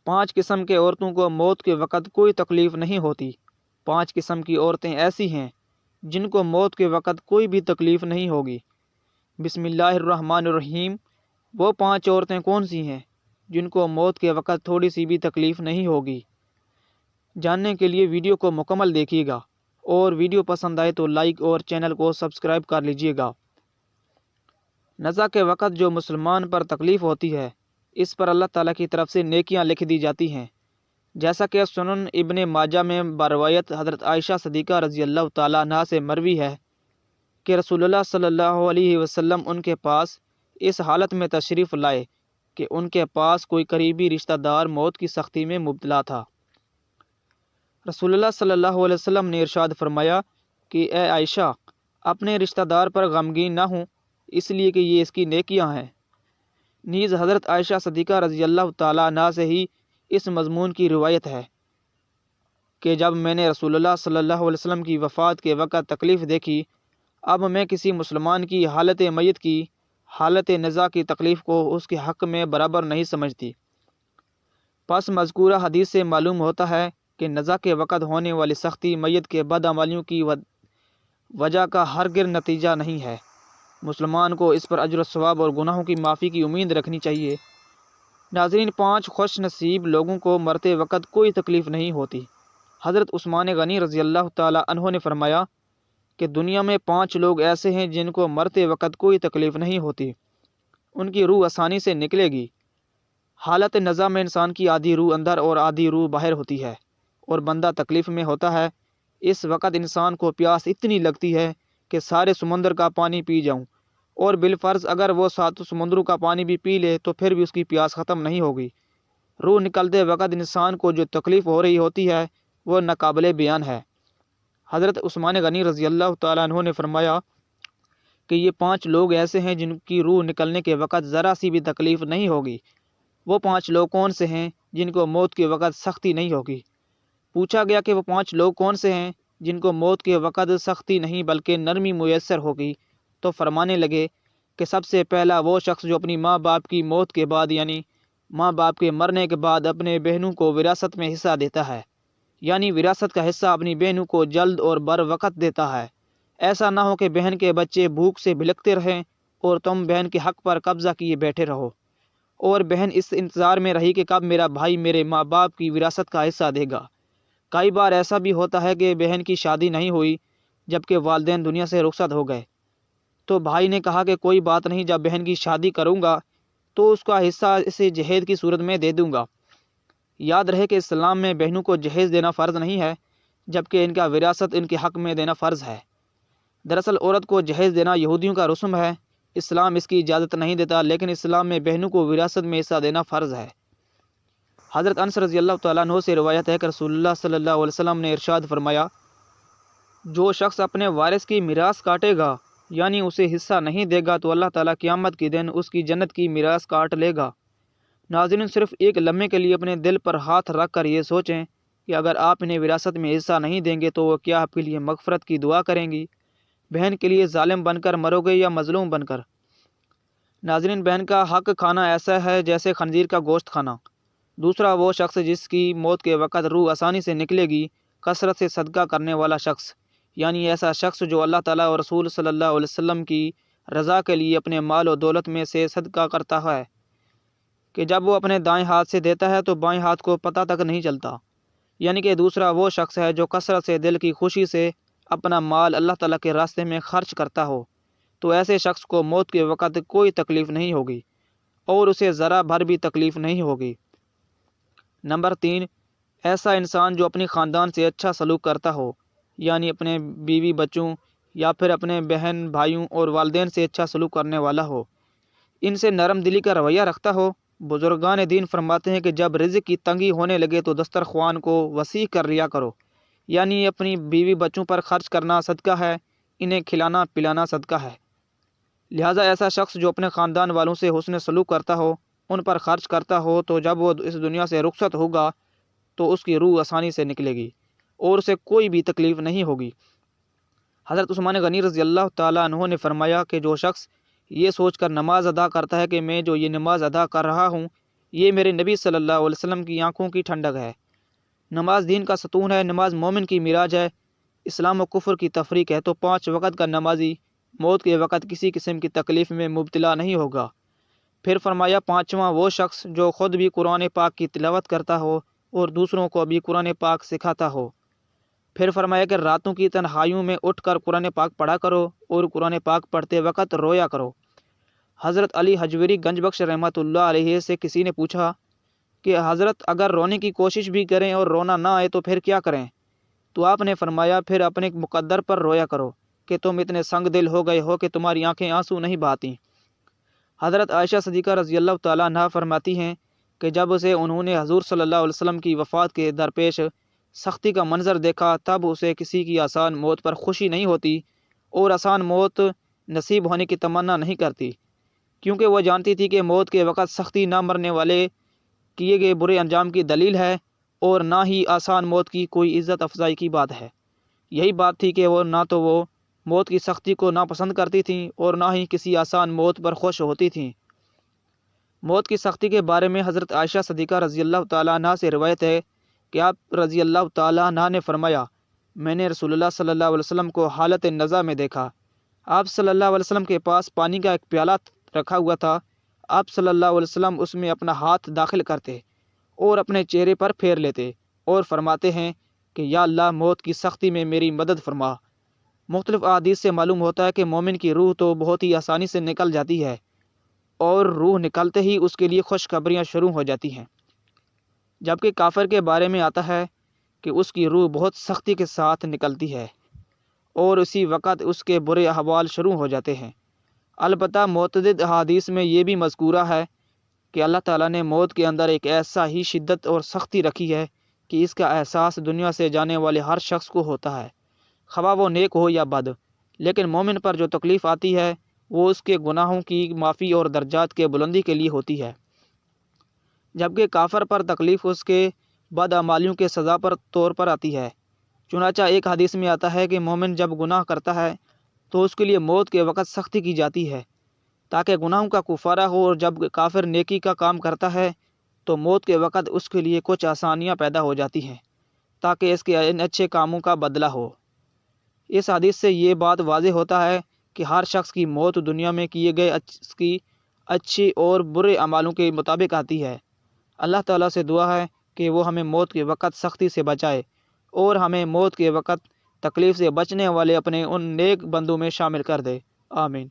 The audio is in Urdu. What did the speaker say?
5 قسم کے عورتوں کو موت کے وقت کوئی تکلیف نہیں ہوتی۔ 5 قسم کی عورتیں ایسی ہیں جن کو موت کے وقت کوئی بھی تکلیف نہیں ہوگی۔ بسم اللہ الرحمن الرحیم۔ وہ 5 عورتیں کون سی ہیں جن کو موت کے وقت تھوڑی سی بھی تکلیف نہیں ہوگی؟ جاننے کے لیے ویڈیو کو مکمل دیکھیے گا، اور ویڈیو پسند آئے تو لائک اور چینل کو سبسکرائب کر لیجیے گا۔ نزا کے وقت جو مسلمان پر تکلیف ہوتی ہے، اس پر اللہ تعالیٰ کی طرف سے نیکیاں لکھ دی جاتی ہیں، جیسا کہ سنن ابن ماجہ میں بروایت حضرت عائشہ صدیقہ رضی اللہ تعالیٰ عنہا سے مروی ہے کہ رسول اللہ صلی اللہ علیہ وسلم ان کے پاس اس حالت میں تشریف لائے کہ ان کے پاس کوئی قریبی رشتہ دار موت کی سختی میں مبتلا تھا۔ رسول اللہ صلی اللہ علیہ وسلم نے ارشاد فرمایا کہ اے عائشہ، اپنے رشتہ دار پر غمگین نہ ہوں، اس لیے کہ یہ اس کی نیکیاں ہیں۔ نیز حضرت عائشہ صدیقہ رضی اللہ تعالیٰ عنہا سے ہی اس مضمون کی روایت ہے کہ جب میں نے رسول اللہ صلی اللہ علیہ وسلم کی وفات کے وقت تکلیف دیکھی، اب میں کسی مسلمان کی حالت میت کی حالت نزا کی تکلیف کو اس کے حق میں برابر نہیں سمجھتی۔ پس مذکورہ حدیث سے معلوم ہوتا ہے کہ نزا کے وقت ہونے والی سختی میت کے بدعمالیوں کی وجہ کا ہرگز نتیجہ نہیں ہے۔ مسلمان کو اس پر اجر و ثواب اور گناہوں کی معافی کی امید رکھنی چاہیے۔ ناظرین، 5 خوش نصیب لوگوں کو مرتے وقت کوئی تکلیف نہیں ہوتی۔ حضرت عثمان غنی رضی اللہ تعالیٰ عنہ نے فرمایا کہ دنیا میں 5 لوگ ایسے ہیں جن کو مرتے وقت کوئی تکلیف نہیں ہوتی، ان کی روح آسانی سے نکلے گی۔ حالت نزا میں انسان کی آدھی روح اندر اور آدھی روح باہر ہوتی ہے، اور بندہ تکلیف میں ہوتا ہے۔ اس وقت انسان کو پیاس اتنی لگتی ہے کہ سارے سمندر کا پانی پی جاؤں، اور بالفرض اگر وہ 7 سمندروں کا پانی بھی پی لے تو پھر بھی اس کی پیاس ختم نہیں ہوگی۔ روح نکلتے وقت انسان کو جو تکلیف ہو رہی ہوتی ہے وہ ناقابل بیان ہے۔ حضرت عثمان غنی رضی اللہ تعالیٰ عنہ نے فرمایا کہ یہ 5 لوگ ایسے ہیں جن کی روح نکلنے کے وقت ذرا سی بھی تکلیف نہیں ہوگی۔ وہ 5 لوگ کون سے ہیں جن کو موت کے وقت سختی نہیں ہوگی؟ پوچھا گیا کہ وہ 5 لوگ کون سے ہیں جن کو موت کے وقت سختی نہیں بلکہ نرمی میسر ہوگی؟ تو فرمانے لگے کہ سب سے پہلا وہ شخص جو اپنی ماں باپ کی موت کے بعد، یعنی ماں باپ کے مرنے کے بعد اپنے بہنوں کو وراثت میں حصہ دیتا ہے، یعنی وراثت کا حصہ اپنی بہنوں کو جلد اور بر وقت دیتا ہے۔ ایسا نہ ہو کہ بہن کے بچے بھوک سے بلکتے رہیں اور تم بہن کے حق پر قبضہ کیے بیٹھے رہو، اور بہن اس انتظار میں رہی کہ کب میرا بھائی میرے ماں باپ کی وراثت کا حصہ دے گا۔ کئی بار ایسا بھی ہوتا ہے کہ بہن کی شادی نہیں ہوئی جبکہ والدین دنیا سے رخصت ہو گئے، تو بھائی نے کہا کہ کوئی بات نہیں، جب بہن کی شادی کروں گا تو اس کا حصہ اسے جہیز کی صورت میں دے دوں گا۔ یاد رہے کہ اسلام میں بہنوں کو جہیز دینا فرض نہیں ہے، جبکہ ان کا وراثت ان کے حق میں دینا فرض ہے۔ دراصل عورت کو جہیز دینا یہودیوں کا رسم ہے، اسلام اس کی اجازت نہیں دیتا، لیکن اسلام میں بہنوں کو وراثت میں حصہ دینا فرض ہے۔ حضرت انس رضی اللہ تعالیٰ عنہ سے روایت ہے کہ رسول اللہ صلی اللہ علیہ وسلم نے ارشاد فرمایا، جو شخص اپنے وارث کی میراث کاٹے گا، یعنی اسے حصہ نہیں دے گا، تو اللہ تعالیٰ قیامت کے دن اس کی جنت کی میراث کاٹ لے گا۔ ناظرین، صرف ایک لمحے کے لیے اپنے دل پر ہاتھ رکھ کر یہ سوچیں کہ اگر آپ انہیں وراثت میں حصہ نہیں دیں گے تو وہ کیا آپ کے لیے مغفرت کی دعا کریں گی؟ بہن کے لیے ظالم بن کر مرو گے یا مظلوم بن کر؟ ناظرین، بہن کا حق کھانا ایسا ہے جیسے خنزیر کا گوشت کھانا۔ دوسرا وہ شخص جس کی موت کے وقت روح آسانی سے نکلے گی، کثرت سے صدقہ کرنے والا شخص، یعنی ایسا شخص جو اللہ تعالیٰ اور رسول صلی اللہ علیہ وسلم کی رضا کے لیے اپنے مال و دولت میں سے صدقہ کرتا ہے کہ جب وہ اپنے دائیں ہاتھ سے دیتا ہے تو بائیں ہاتھ کو پتہ تک نہیں چلتا۔ یعنی کہ دوسرا وہ شخص ہے جو کثرت سے دل کی خوشی سے اپنا مال اللہ تعالیٰ کے راستے میں خرچ کرتا ہو، تو ایسے شخص کو موت کے وقت کوئی تکلیف نہیں ہوگی اور اسے ذرا بھر بھی تکلیف نہیں ہوگی۔ نمبر 3، ایسا انسان جو اپنی خاندان سے اچھا سلوک کرتا ہو، یعنی اپنے بیوی بچوں یا پھر اپنے بہن بھائیوں اور والدین سے اچھا سلوک کرنے والا ہو، ان سے نرم دلی کا رویہ رکھتا ہو۔ بزرگان دین فرماتے ہیں کہ جب رزق کی تنگی ہونے لگے تو دسترخوان کو وسیع کر لیا کرو، یعنی اپنی بیوی بچوں پر خرچ کرنا صدقہ ہے، انہیں کھلانا پلانا صدقہ ہے۔ لہٰذا ایسا شخص جو اپنے خاندان والوں سے حسن سلوک کرتا ہو، ان پر خرچ کرتا ہو، تو جب وہ اس دنیا سے رخصت ہوگا تو اس کی روح آسانی سے نکلے گی اور اسے کوئی بھی تکلیف نہیں ہوگی۔ حضرت عثمان غنی رضی اللہ تعالیٰ عنہ نے فرمایا کہ جو شخص یہ سوچ کر نماز ادا کرتا ہے کہ میں جو یہ نماز ادا کر رہا ہوں یہ میرے نبی صلی اللہ علیہ وسلم کی آنکھوں کی ٹھنڈک ہے۔ نماز دین کا ستون ہے، نماز مومن کی معراج ہے، اسلام و کفر کی تفریق ہے۔ تو 5 وقت کا نمازی موت کے وقت کسی قسم کی تکلیف میں مبتلا نہیں ہوگا۔ پھر فرمایا 5واں وہ شخص جو خود بھی قرآن پاک کی تلاوت کرتا ہو اور دوسروں کو بھی قرآن پاک سکھاتا ہو۔ پھر فرمایا کہ راتوں کی تنہائیوں میں اٹھ کر قرآن پاک پڑھا کرو اور قرآن پاک پڑھتے وقت رویا کرو۔ حضرت علی حجویری گنج بخش رحمۃ اللہ علیہ سے کسی نے پوچھا کہ حضرت اگر رونے کی کوشش بھی کریں اور رونا نہ آئے تو پھر کیا کریں؟ تو آپ نے فرمایا پھر اپنے مقدر پر رویا کرو کہ تم اتنے سنگ دل ہو گئے ہو کہ تمہاری آنکھیں آنسو نہیں بہاتیں۔ حضرت عائشہ صدیقہ رضی اللہ تعالیٰ عنہا فرماتی ہیں کہ جب اسے انہوں نے حضور صلی اللہ علیہ وسلم کی وفات کے درپیش سختی کا منظر دیکھا تب اسے کسی کی آسان موت پر خوشی نہیں ہوتی اور آسان موت نصیب ہونے کی تمنا نہیں کرتی، کیونکہ وہ جانتی تھی کہ موت کے وقت سختی نہ مرنے والے کیے گئے برے انجام کی دلیل ہے اور نہ ہی آسان موت کی کوئی عزت افزائی کی بات ہے۔ یہی بات تھی کہ وہ موت کی سختی کو ناپسند کرتی تھیں اور نہ ہی کسی آسان موت پر خوش ہوتی تھیں۔ موت کی سختی کے بارے میں حضرت عائشہ صدیقہ رضی اللہ تعالیٰ عنہ سے روایت ہے کہ آپ رضی اللہ تعالیٰ عنہ نے فرمایا میں نے رسول اللہ صلی اللہ علیہ وسلم کو حالت نزع میں دیکھا۔ آپ صلی اللہ علیہ وسلم کے پاس پانی کا ایک پیالہ رکھا ہوا تھا۔ آپ صلی اللہ علیہ وسلم اس میں اپنا ہاتھ داخل کرتے اور اپنے چہرے پر پھیر لیتے اور فرماتے ہیں کہ یا اللہ موت کی سختی میں میری مدد فرما۔ مختلف احادیث سے معلوم ہوتا ہے کہ مومن کی روح تو بہت ہی آسانی سے نکل جاتی ہے اور روح نکلتے ہی اس کے لیے خوشخبریاں شروع ہو جاتی ہیں، جبکہ کافر کے بارے میں آتا ہے کہ اس کی روح بہت سختی کے ساتھ نکلتی ہے اور اسی وقت اس کے برے احوال شروع ہو جاتے ہیں۔ البتہ متعدد احادیث میں یہ بھی مذکورہ ہے کہ اللہ تعالیٰ نے موت کے اندر ایک ایسا ہی شدت اور سختی رکھی ہے کہ اس کا احساس دنیا سے جانے والے ہر شخص کو ہوتا ہے، خواہ وہ نیک ہو یا بد۔ لیکن مومن پر جو تکلیف آتی ہے وہ اس کے گناہوں کی معافی اور درجات کے بلندی کے لیے ہوتی ہے، جبکہ کافر پر تکلیف اس کے بدعمالیوں کے سزا پر طور پر آتی ہے۔ چنانچہ ایک حدیث میں آتا ہے کہ مومن جب گناہ کرتا ہے تو اس کے لیے موت کے وقت سختی کی جاتی ہے تاکہ گناہوں کا کفارہ ہو، اور جب کافر نیکی کا کام کرتا ہے تو موت کے وقت اس کے لیے کچھ آسانیاں پیدا ہو جاتی ہیں تاکہ اس کے ان اچھے کاموں کا بدلہ ہو۔ اس حدیث سے یہ بات واضح ہوتا ہے کہ ہر شخص کی موت دنیا میں کیے گئے اس کی اچھی اور برے اعمالوں کے مطابق آتی ہے۔ اللہ تعالیٰ سے دعا ہے کہ وہ ہمیں موت کے وقت سختی سے بچائے اور ہمیں موت کے وقت تکلیف سے بچنے والے اپنے ان نیک بندوں میں شامل کر دے۔ آمین۔